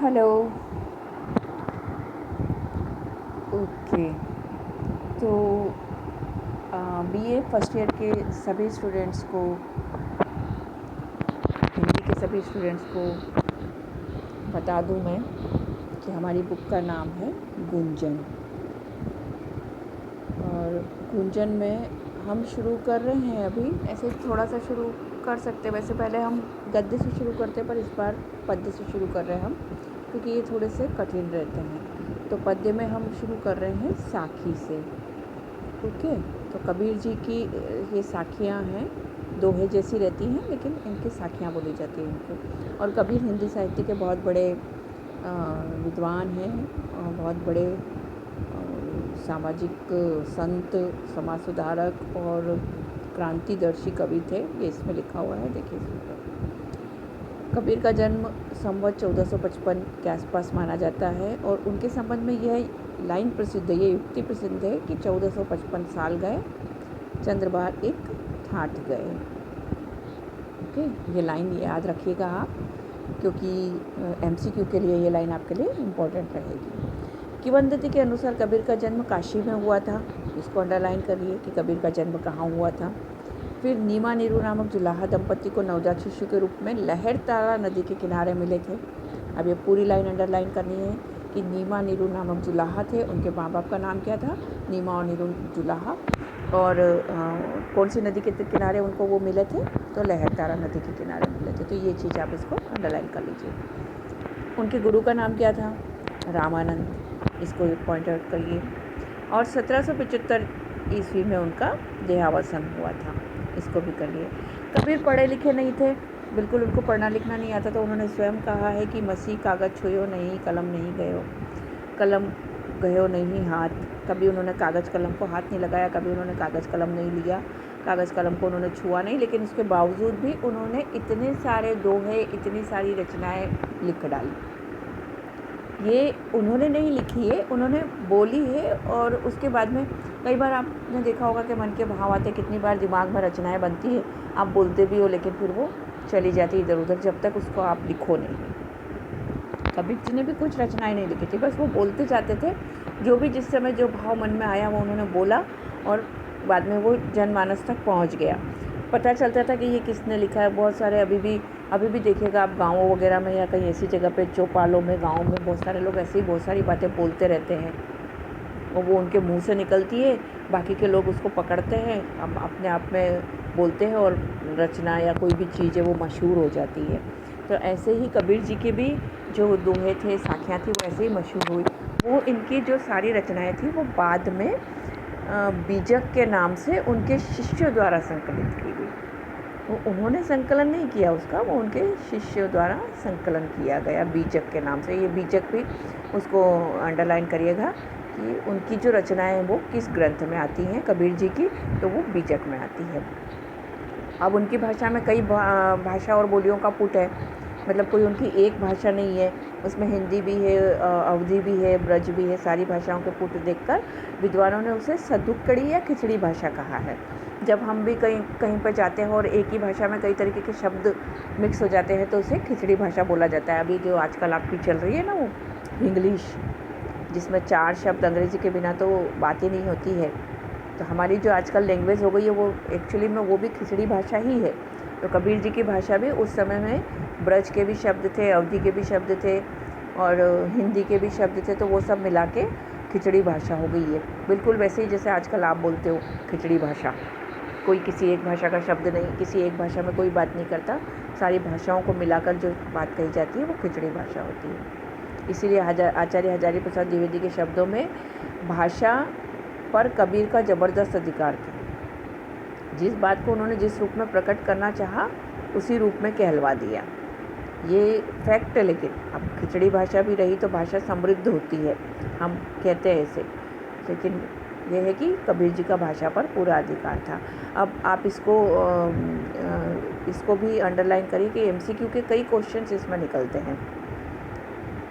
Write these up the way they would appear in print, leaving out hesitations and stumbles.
Hello. Okay. तो BA first year के सभी स्टूडेंट्स को, हिंदी के सभी स्टूडेंट्स को बता दूं मैं कि हमारी बुक का नाम है गुंजन। और गुंजन में हम शुरू कर रहे हैं, अभी ऐसे थोड़ा सा शुरू कर सकते हैं। वैसे पहले हम गद्य से शुरू करते हैं, पर इस बार पद्य से शुरू कर रहे हैं हम, क्योंकि ये थोड़े से कठिन रहते हैं। तो पद्य में हम शुरू कर रहे हैं साखी से। ओके। तो कबीर जी की ये साखियाँ हैं, दोहे जैसी रहती हैं, लेकिन इनकी साखियाँ बोली जाती हैं इनको। और कबीर हिंदी साहित्य के बहुत बड़े विद्वान हैं, बहुत बड़े सामाजिक संत, समाज सुधारक और क्रांतिदर्शी कवि थे। ये इसमें लिखा हुआ है, देखिए इसमें। कबीर का जन्म संवत 1455 के आसपास माना जाता है, और उनके संबंध में यह लाइन प्रसिद्ध है, ये युक्ति प्रसिद्ध है कि 1455 साल गए, चंद्रबार एक ठाठ गए। ओके, ये लाइन याद रखिएगा आप, क्योंकि एमसीक्यू के लिए ये लाइन आपके लिए इम्पोर्टेंट रहेगी। किंवदंती के अनुसार कबीर का जन्म काशी में हुआ था। इसको अंडरलाइन करिए कि कबीर का जन्म कहाँ हुआ था। फिर नीमा नीरू नामक जुलाहा दंपत्ति को नवजात शिशु के रूप में लहर तारा नदी के किनारे मिले थे। अब ये पूरी लाइन अंडरलाइन करनी है कि नीमा नीरू नामक जुलाहा थे, उनके माँ बाप का नाम क्या था, नीमा और नीरू जुलाहा। और कौन सी नदी के किनारे उनको वो मिले थे, तो लहर तारा नदी के किनारे मिले थे। तो ये चीज़ आप इसको अंडरलाइन कर लीजिए। उनके गुरु का नाम क्या था, रामानंद, इसको पॉइंट आउट करिए। और 1775 ईस्वी में उनका देहावसान हुआ था, इसको भी करिए। कबीर पढ़े लिखे नहीं थे, बिल्कुल उनको पढ़ना लिखना नहीं आता, तो उन्होंने स्वयं कहा है कि मसीह कागज़ छुयो नहीं, कलम नहीं गयो, कलम गयो नहीं हाथ। कभी उन्होंने कागज़ कलम को हाथ नहीं लगाया, कभी उन्होंने कागज़ कलम नहीं लिया, कागज़ कलम को उन्होंने छुआ नहीं। लेकिन उसके बावजूद भी उन्होंने इतने सारे दोहे, इतनी सारी रचनाएं लिख डाली। ये उन्होंने नहीं लिखी है, उन्होंने बोली है। और उसके बाद में कई बार आपने देखा होगा कि मन के भाव आते, कितनी बार दिमाग में रचनाएं बनती है, आप बोलते भी हो, लेकिन फिर वो चली जाती इधर उधर, जब तक उसको आप लिखो नहीं। कबीर जी ने भी कुछ रचनाएं नहीं लिखी थी, बस वो बोलते जाते थे। जो भी जिस समय जो भाव मन में आया वो उन्होंने बोला, और बाद में वो जनमानस तक पहुँच गया। पता चलता था कि ये किसने लिखा है। बहुत सारे अभी भी देखिएगा आप, गाँवों वगैरह में या कहीं ऐसी जगह पे, चौपालों में, गाँव में बहुत सारे लोग ऐसे ही बहुत सारी बातें बोलते रहते हैं, और वो उनके मुंह से निकलती है, बाकी के लोग उसको पकड़ते हैं, अपने आप में बोलते हैं, और रचना या कोई भी चीज़ है वो मशहूर हो जाती है। तो ऐसे ही कबीर जी के भी जो दोहे थे, साखियाँ थी, वो ऐसे ही मशहूर हुई। वो इनकी जो सारी रचनाएँ थी वो बाद में बीजक के नाम से उनके शिष्यों द्वारा संकलित की गई। वो उन्होंने संकलन नहीं किया उसका, वो उनके शिष्यों द्वारा संकलन किया गया बीजक के नाम से। ये बीजक भी उसको अंडरलाइन करिएगा कि उनकी जो रचनाएं हैं वो किस ग्रंथ में आती हैं कबीर जी की, तो वो बीजक में आती है। अब उनकी भाषा में कई भाषा और बोलियों का पुट है, मतलब कोई उनकी एक भाषा नहीं है, उसमें हिंदी भी है, अवधी भी है, ब्रज भी है। सारी भाषाओं के पुट देखकर विद्वानों ने उसे सदुक्कड़ी या खिचड़ी भाषा कहा है। जब हम भी कहीं पर जाते हैं और एक ही भाषा में कई तरीके के शब्द मिक्स हो जाते हैं, तो उसे खिचड़ी भाषा बोला जाता है। अभी जो आजकल आपकी चल रही है ना, वो इंग्लिश, जिसमें 4 शब्द अंग्रेज़ी के बिना तो बात ही नहीं होती है। तो हमारी जो आजकल लैंग्वेज हो गई है, वो एक्चुअली में वो भी खिचड़ी भाषा ही है। तो कबीर जी की भाषा भी उस समय में ब्रज के भी शब्द थे, अवधी के भी शब्द थे, और हिंदी के भी शब्द थे, तो वो सब मिला के खिचड़ी भाषा हो गई है। बिल्कुल वैसे ही जैसे आजकल आप बोलते हो खिचड़ी भाषा। कोई किसी एक भाषा का शब्द नहीं, किसी एक भाषा में कोई बात नहीं करता, सारी भाषाओं को मिलाकर जो बात कही जाती है वो खिचड़ी भाषा होती है। इसीलिए आचार्य हजारी प्रसाद द्विवेदी के शब्दों में भाषा पर कबीर का ज़बरदस्त अधिकार था। जिस बात को उन्होंने जिस रूप में प्रकट करना चाहा, उसी रूप में कहलवा दिया। ये फैक्ट है। लेकिन अब खिचड़ी भाषा भी रही तो भाषा समृद्ध होती है, हम कहते हैं ऐसे, लेकिन यह है कि कबीर जी का भाषा पर पूरा अधिकार था। अब आप इसको भी अंडरलाइन करिए कि एमसीक्यू के कई क्वेश्चंस इसमें निकलते हैं।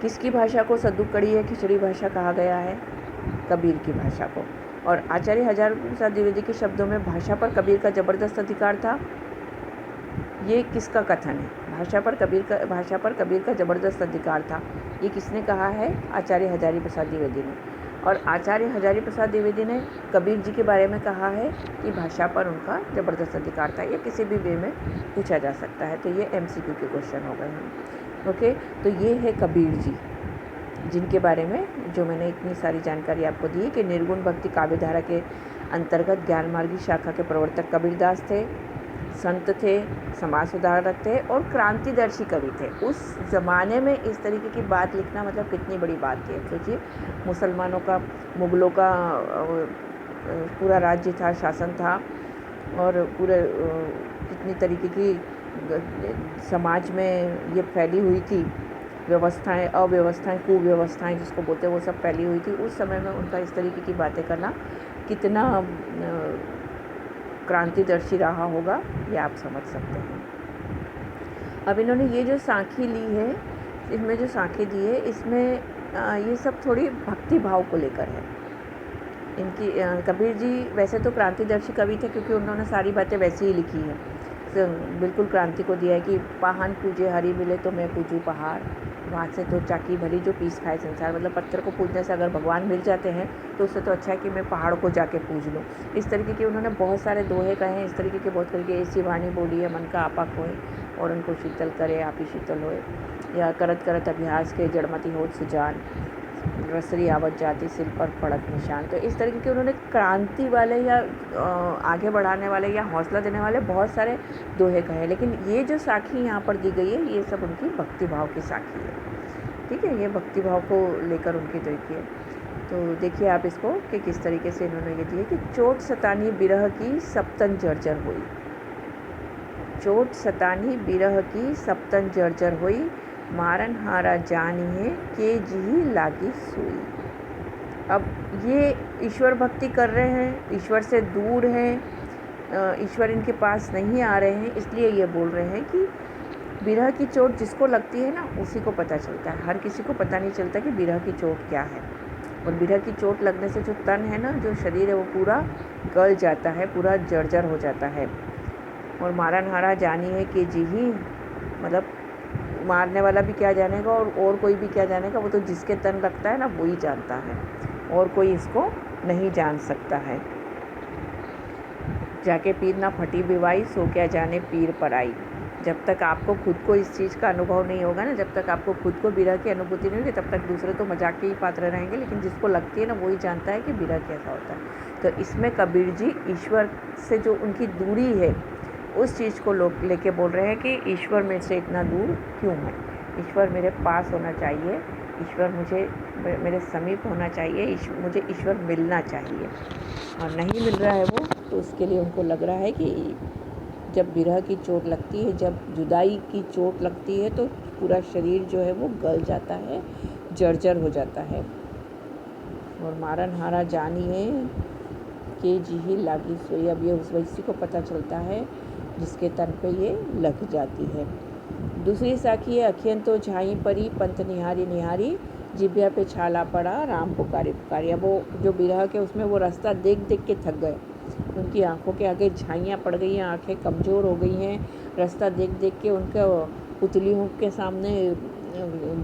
किसकी भाषा को सद्दुक्कड़ी या खिचड़ी भाषा कहा गया है? कबीर की भाषा को। और आचार्य हजारी प्रसाद द्विवेदी के शब्दों में भाषा पर कबीर का ज़बरदस्त अधिकार था। ये किसका कथन है? भाषा पर कबीर का ज़बरदस्त अधिकार था। ये किसने कहा है? आचार्य हजारी प्रसाद द्विवेदी ने। और आचार्य हजारी प्रसाद द्विवेदी ने कबीर जी के बारे में कहा है कि भाषा पर उनका ज़बरदस्त अधिकार था। ये किसी भी वे में पूछा जा सकता है, तो ये MCQ के क्वेश्चन हो गए हैं। ओके, तो ये है कबीर जी, जिनके बारे में जो मैंने इतनी सारी जानकारी आपको दी कि निर्गुण भक्ति काव्यधारा के अंतर्गत ज्ञान मार्गी शाखा के प्रवर्तक कबीरदास थे, संत थे, समाज सुधारक थे और क्रांतिदर्शी कवि थे। उस ज़माने में इस तरीके की बात लिखना मतलब कितनी बड़ी बात थी। सोचिए, मुसलमानों का, मुग़लों का पूरा राज्य था, शासन था, और पूरे कितनी तरीके की समाज में ये फैली हुई थी व्यवस्थाएं, अव्यवस्थाएं, कुव्यवस्थाएं जिसको बोलते हैं, वो सब फैली हुई थी। उस समय में उनका इस तरीके की बातें करना कितना क्रांतिदर्शी रहा होगा, ये आप समझ सकते हैं। अब इन्होंने ये जो साखी ली है, इसमें जो साखी दी है, इसमें ये सब थोड़ी भक्ति भाव को लेकर है। इनकी कबीर जी वैसे तो क्रांतिदर्शी कवि थे, क्योंकि उन्होंने सारी बातें वैसी ही लिखी है। तो बिल्कुल क्रांति को दिया है कि पाहन पूजे हरि मिले तो मैं पूजूं पहाड़, वहाँ से तो चाकी भरी जो पीस खाए संसार। मतलब पत्थर को पूजने से अगर भगवान मिल जाते हैं तो उससे तो अच्छा है कि मैं पहाड़ को जाके पूज लूँ। इस तरीके के उन्होंने बहुत सारे दोहे कहे हैं। इस तरीके के बहुत तरीके, ऐसी वाणी बोली है मन का आपा खोए और उनको शीतल करे आप ही शीतल होए, या करत करत अभ्यास के जड़मती होत सुजान, रसरी आवत जाती सिल पर पड़त निशान। तो इस तरीके के उन्होंने क्रांति वाले या आगे बढ़ाने वाले या हौसला देने वाले बहुत सारे दोहे कहे। लेकिन ये जो साखी यहाँ पर दी गई है, ये सब उनकी भक्ति भाव की साखी है। ठीक है, ये भक्ति भाव को लेकर उनकी देखिए। तो देखिए आप इसको कि किस तरीके से इन्होंने ये दिया कि चोट सतानी बिरह की सप्तन जर्जर हुई, चोट सतानी बिरह की सप्तन जर्जर हुई, मारन हारा जानिए के जी लागी सुई। अब ये ईश्वर भक्ति कर रहे हैं, ईश्वर से दूर हैं, ईश्वर इनके पास नहीं आ रहे हैं, इसलिए ये बोल रहे हैं कि बिरह की चोट जिसको लगती है ना, उसी को पता चलता है। हर किसी को पता नहीं चलता कि बिरह की चोट क्या है। और बिरह की चोट लगने से जो तन है ना, जो शरीर है, वो पूरा गल जाता है, पूरा जर्जर हो जाता है। और मारन हारा जानिए के जी ही, मतलब मारने वाला भी क्या जानेगा और कोई भी क्या जानेगा, वो तो जिसके तन लगता है ना, वो ही जानता है, और कोई इसको नहीं जान सकता है। जाके पीर ना फटी बिवाई, सो क्या जाने पीर पर आई। जब तक आपको खुद को इस चीज़ का अनुभव नहीं होगा ना, जब तक आपको खुद को बिरह की अनुभूति नहीं होगी, तब तक दूसरे तो मजाक के ही पात्र रहेंगे, लेकिन जिसको लगती है ना, वही जानता है कि बिरह कैसा होता है। तो इसमें कबीर जी ईश्वर से जो उनकी दूरी है, उस चीज़ को लोग लेके बोल रहे हैं कि ईश्वर मेरे से इतना दूर क्यों है, ईश्वर मेरे पास होना चाहिए, ईश्वर मुझे मेरे समीप होना चाहिए, मुझे ईश्वर मिलना चाहिए, और नहीं मिल रहा है वो, तो उसके लिए उनको लग रहा है कि जब बिरह की चोट लगती है, जब जुदाई की चोट लगती है, तो पूरा शरीर जो है वो गल जाता है, जर्जर हो जाता है। और मारन हारा जानिए के जी ही लागी सोई। अब ये उस वैसी को पता चलता है जिसके तन पे ये लग जाती है। दूसरी साखी है अखियन तो झाई परी पंथ निहारी निहारी, जिब्या पे छाला पड़ा राम पुकारी पुकारी। अब वो जो बिरह के उसमें वो रास्ता देख देख के थक गए, उनकी आंखों के आगे झाइयाँ पड़ गई हैं, आंखें कमज़ोर हो गई हैं, रास्ता देख देख के उनके पुतलियों के सामने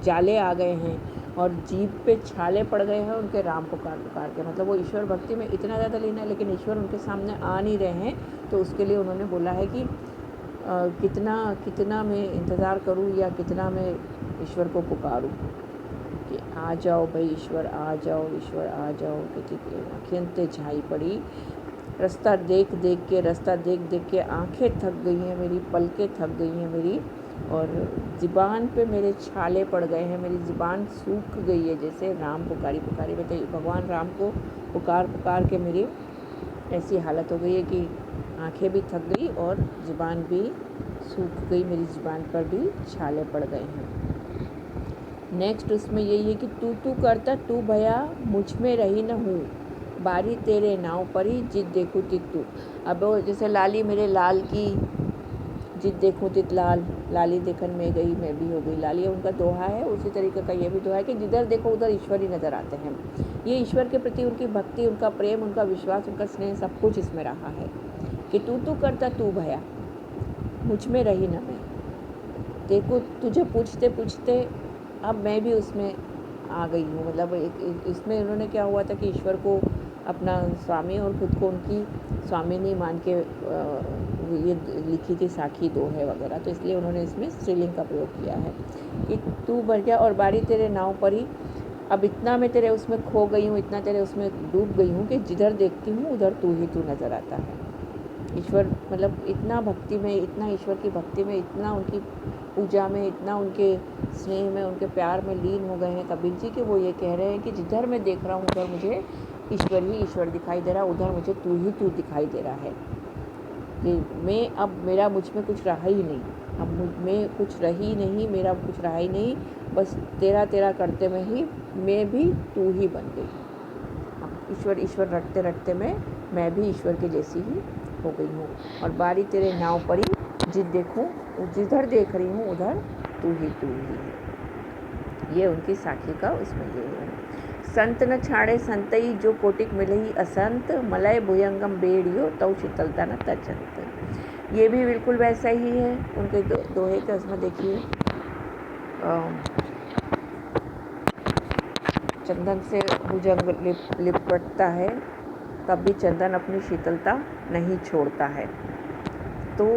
जाले आ गए हैं, और जीभ पे छाले पड़ गए हैं उनके राम पुकार पुकार के। मतलब वो ईश्वर भक्ति में इतना ज़्यादा लीन है, लेकिन ईश्वर उनके सामने आ नहीं रहे हैं। तो उसके लिए उन्होंने बोला है कि कितना मैं इंतज़ार करूं, या कितना मैं ईश्वर को पुकारूं कि आ जाओ भाई ईश्वर, आ जाओ ईश्वर, आ जाओ। अखियंते झाई पड़ी, रास्ता देख देख के आंखें थक गई हैं मेरी, पलकें थक गई हैं मेरी, और ज़ुबान पे मेरे छाले पड़ गए हैं, मेरी ज़ुबान सूख गई है, जैसे राम पुकारी पुकारी। बताइए, भगवान राम को पुकार पुकार के मेरी ऐसी हालत हो गई है कि आंखें भी थक गई और ज़ुबान भी सूख गई, मेरी ज़ुबान पर भी छाले पड़ गए हैं। नेक्स्ट उसमें यही है कि तू करता तू भया, मुझ में रही न हूँ, बारी तेरे नाव परी जित देखूँ तित तू। अब जैसे लाली मेरे लाल की, जित देखूँ तित लाल, लाली देखन में गई मैं भी हो गई लाली, उनका दोहा है। उसी तरीके का ये भी दोहा है कि जिधर देखो उधर ईश्वर ही नज़र आते हैं। ये ईश्वर के प्रति उनकी भक्ति, उनका प्रेम, उनका विश्वास, उनका स्नेह, सब कुछ इसमें रहा है कि तू करता तू भया। मुझ में रही न मैं। देखो तुझे पूछते पूछते अब मैं भी उसमें आ गई हूँ। मतलब इसमें उन्होंने क्या हुआ था कि ईश्वर को अपना स्वामी और खुद को उनकी स्वामिनी मान के ये लिखी थी साखी दो है वगैरह, तो इसलिए उन्होंने इसमें स्त्रीलिंग का प्रयोग किया है कि तू बढ़ गया और बारी तेरे नाव पर ही। अब इतना मैं तेरे उसमें खो गई हूँ, इतना तेरे उसमें डूब गई हूँ कि जिधर देखती हूँ उधर तू ही तू नज़र आता है। ईश्वर मतलब इतना भक्ति में, इतना ईश्वर की भक्ति में, इतना उनकी पूजा में, इतना उनके स्नेह में, उनके प्यार में लीन हो गए हैं कबीर जी कि वो ये कह रहे हैं कि जिधर मैं देख रहा हूँ उधर मुझे ईश्वर ही ईश्वर दिखाई दे रहा, उधर मुझे तू ही तू दिखाई दे रहा है कि मैं अब मेरा मुझ में कुछ रहा ही नहीं, अब मुझ में कुछ रही नहीं, मेरा कुछ रहा ही नहीं, बस तेरा तेरा करते में ही मैं भी तू ही बन गई। अब ईश्वर ईश्वर रटते रटते में मैं भी ईश्वर के जैसी ही हो गई हूँ। और बारी तेरे नाव पर ही जिधर देख रही हूँ उधर तू ही है। ये उनकी साखी का उसमें ये है। संत न छाड़े संतई जो कोटिक मिले ही असंत, मलय भुयंगम बेड़ियो तव शीतलता न तचंत। ये भी बिल्कुल वैसा ही है उनके दोहे के उसमें देखिए, चंदन से भुजंग लिपटता है तब भी चंदन अपनी शीतलता नहीं छोड़ता है। तो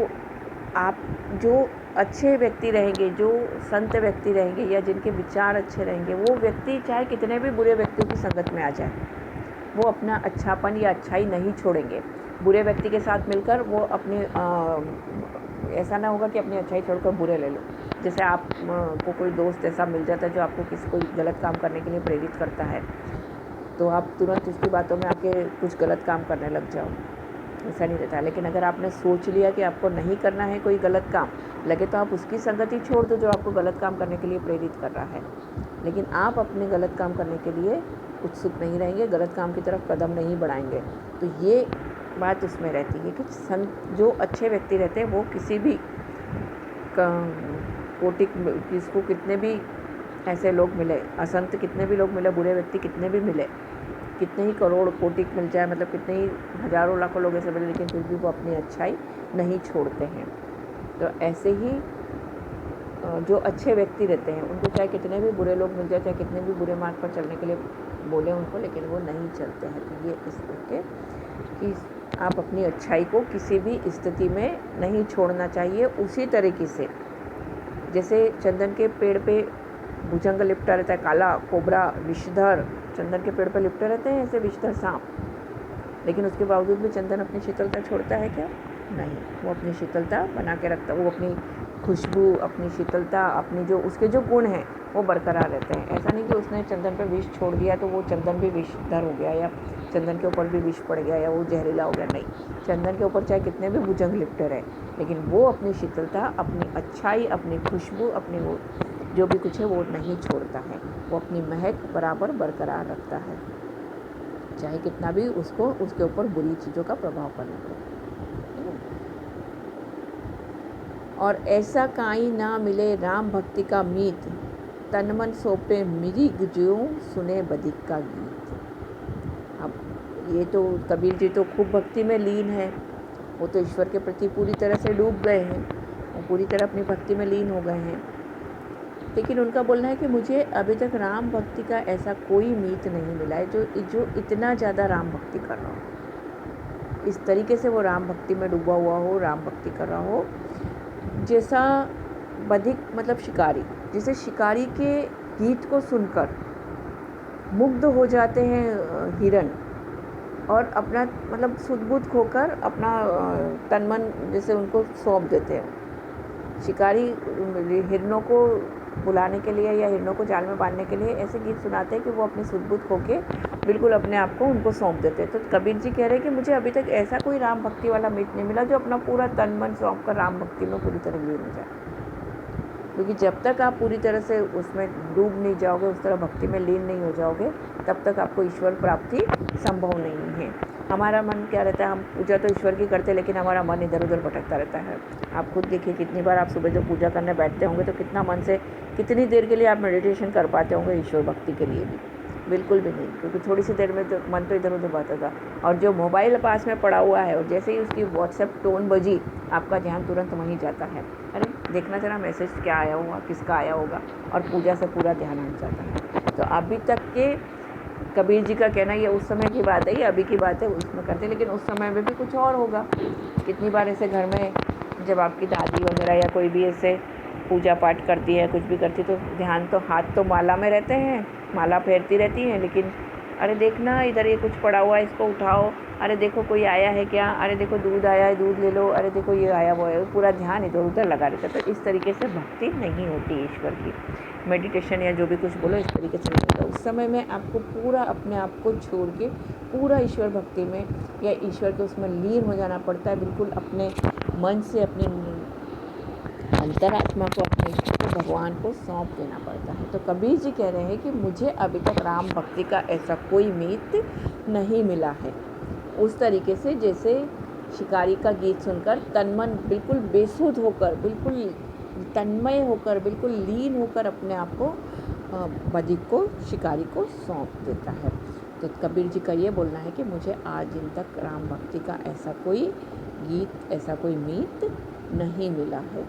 आप जो अच्छे व्यक्ति रहेंगे, जो संत व्यक्ति रहेंगे या जिनके विचार अच्छे रहेंगे, वो व्यक्ति चाहे कितने भी बुरे व्यक्तियों की संगत में आ जाए, वो अपना अच्छापन या अच्छाई नहीं छोड़ेंगे। बुरे व्यक्ति के साथ मिलकर वो अपने ऐसा ना होगा कि अपनी अच्छाई छोड़कर बुरे ले लो। जैसे आप को कोई दोस्त ऐसा मिल जाता है जो आपको किसी कोई गलत काम करने के लिए प्रेरित करता है, तो आप तुरंत उसकी बातों में आके कुछ गलत काम करने लग जाओ, ऐसा नहीं रहता। लेकिन अगर आपने सोच लिया कि आपको नहीं करना है कोई गलत काम, लगे तो आप उसकी संगति छोड़ दो जो आपको गलत काम करने के लिए प्रेरित कर रहा है। लेकिन आप अपने गलत काम करने के लिए उत्सुक नहीं रहेंगे, गलत काम की तरफ कदम नहीं बढ़ाएंगे। तो ये बात उसमें रहती है कि जो अच्छे व्यक्ति रहते हैं वो किसी भी कोटि, किसको कितने भी ऐसे लोग मिले, असंत कितने भी लोग मिले, बुरे व्यक्ति कितने भी मिले, कितने ही करोड़ कोटि मिल जाए, मतलब कितने ही हज़ारों लाखों लोग ऐसे मिले, लेकिन फिर भी वो अपनी अच्छाई नहीं छोड़ते हैं। तो ऐसे ही जो अच्छे व्यक्ति रहते हैं उनको चाहे कितने भी बुरे लोग मिल जाए, चाहे कितने भी बुरे मार्ग पर चलने के लिए बोले उनको, लेकिन वो नहीं चलते हैं। तो ये इस करके कि आप अपनी अच्छाई को किसी भी स्थिति में नहीं छोड़ना चाहिए। उसी तरीके से जैसे चंदन के पेड़ पे भुजंग लिपटा रहता है, काला कोबरा विषधर चंदन के पेड़ पर लिपटे रहते हैं, ऐसे विषधर सांप, लेकिन उसके बावजूद भी चंदन अपनी शीतलता छोड़ता है क्या? नहीं, वो अपनी शीतलता बना के रखता है। वो अपनी खुशबू, अपनी शीतलता, अपनी जो उसके जो गुण हैं वो बरकरार रहते हैं। ऐसा नहीं कि उसने चंदन पर विष छोड़ दिया तो वो चंदन भी विषधर हो गया, या चंदन के ऊपर भी विष पड़ गया, या वो जहरीला हो गया। नहीं, चंदन के ऊपर चाहे कितने भी भुजंग लिपटे रहे, लेकिन वो अपनी शीतलता, अपनी अच्छाई, अपनी खुशबू, अपनी वो जो भी कुछ है वो नहीं छोड़ता है। वो अपनी महक बराबर बरकरार रखता है, चाहे कितना भी उसको उसके ऊपर बुरी चीज़ों का प्रभाव पड़ना पड़े। और ऐसा काई ना मिले राम भक्ति का मीत, तन मन सौंपे मृग ज्यों सुने बधिक का गीत। अब ये तो कबीर जी तो खूब भक्ति में लीन है, वो तो ईश्वर के प्रति पूरी तरह से डूब गए हैं, वो पूरी तरह अपनी भक्ति में लीन हो गए हैं। लेकिन उनका बोलना है कि मुझे अभी तक राम भक्ति का ऐसा कोई मीत नहीं मिला है जो इतना ज़्यादा राम भक्ति कर रहा हो, इस तरीके से वो राम भक्ति में डूबा हुआ हो, राम भक्ति कर रहा हो, जैसा बधिक मतलब शिकारी, जैसे शिकारी के गीत को सुनकर मुग्ध हो जाते हैं हिरण, और अपना मतलब सुध-बुध खोकर अपना तन मन जैसे उनको सौंप देते हैं। शिकारी हिरणों को बुलाने के लिए या हिरणों को जाल में बांधने के लिए ऐसे गीत सुनाते हैं कि वो अपनी सुध-बुध खो के बिल्कुल अपने आप को उनको सौंप देते हैं। तो कबीर जी कह रहे हैं कि मुझे अभी तक ऐसा कोई राम भक्ति वाला मीत नहीं मिला जो अपना पूरा तन मन सौंप कर राम भक्ति में पूरी तरह लीन हो जाए। क्योंकि जब तक आप पूरी तरह से उसमें डूब नहीं जाओगे, उस तरह भक्ति में लीन नहीं हो जाओगे, तब तक आपको ईश्वर प्राप्ति संभव नहीं है। हमारा मन क्या रहता है, हम पूजा तो ईश्वर की करते हैं, लेकिन हमारा मन इधर उधर भटकता रहता है। आप खुद देखिए, कितनी बार आप सुबह जब पूजा करने बैठते होंगे तो कितना मन से कितनी देर के लिए आप मेडिटेशन कर पाते होंगे ईश्वर भक्ति के लिए भी, बिल्कुल भी नहीं, क्योंकि थोड़ी सी देर में तो मन तो इधर उधर बहता था। और जो मोबाइल पास में पड़ा हुआ है और जैसे ही उसकी व्हाट्सएप टोन बजी, आपका ध्यान तुरंत वहीं जाता है, अरे देखना जरा मैसेज क्या आया होगा, किसका आया होगा, और पूजा से पूरा ध्यान हट जाता है। तो अभी तक के कबीर जी का कहना ये उस समय की बात है, ये अभी की बात है, उसमें करते, लेकिन उस समय में भी कुछ और होगा। कितनी बार ऐसे घर में जब आपकी दादी वगैरह या कोई भी ऐसे पूजा पाठ करती है, कुछ भी करती, तो ध्यान तो हाथ तो माला में रहते हैं, माला फेरती रहती हैं, लेकिन अरे देखना इधर ये कुछ पड़ा हुआ है, इसको उठाओ, अरे देखो कोई आया है क्या, अरे देखो दूध आया है, दूध ले लो, अरे देखो ये आया वो है, पूरा ध्यान इधर उधर लगा रहता है। तो इस तरीके से भक्ति नहीं होती ईश्वर की, मेडिटेशन या जो भी कुछ बोलो इस तरीके से नहीं होता। उस समय में आपको पूरा अपने आप को छोड़ के पूरा ईश्वर भक्ति में या ईश्वर के उसमें लीन हो जाना पड़ता है, बिल्कुल अपने मन से अपने अंतरात्मा को, अपने ईश्वर को, भगवान को सौंप देना पड़ता है। तो कबीर जी कह रहे हैं कि मुझे अभी तक राम भक्ति का ऐसा कोई मीत नहीं मिला है। उस तरीके से जैसे शिकारी का गीत सुनकर तन मन बिल्कुल बेसुध होकर, बिल्कुल तन्मय होकर, बिल्कुल लीन होकर अपने आप को बधिक को, शिकारी को सौंप देता है। तो कबीर जी का ये बोलना है कि मुझे आज दिन तक राम भक्ति का ऐसा कोई गीत, ऐसा कोई मीत नहीं मिला है।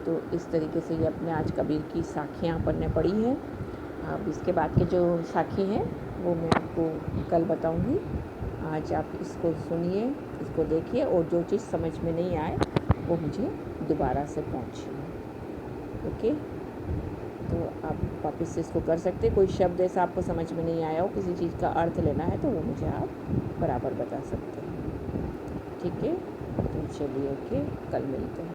तो इस तरीके से ये अपने आज कबीर की साखियाँ अपन ने पढ़ी हैं। अब इसके बाद के जो साखी हैं वो मैं आपको कल बताऊंगी। आज आप इसको सुनिए, इसको देखिए, और जो चीज़ समझ में नहीं आए वो मुझे दोबारा से पूछिए। ओके, तो आप वापस से इसको कर सकते। कोई शब्द ऐसा आपको समझ में नहीं आया हो, किसी चीज़ का अर्थ लेना है, तो वो मुझे आप बराबर बता सकते हैं। ठीक है, तो चलिए, ओके, कल मिलते हैं।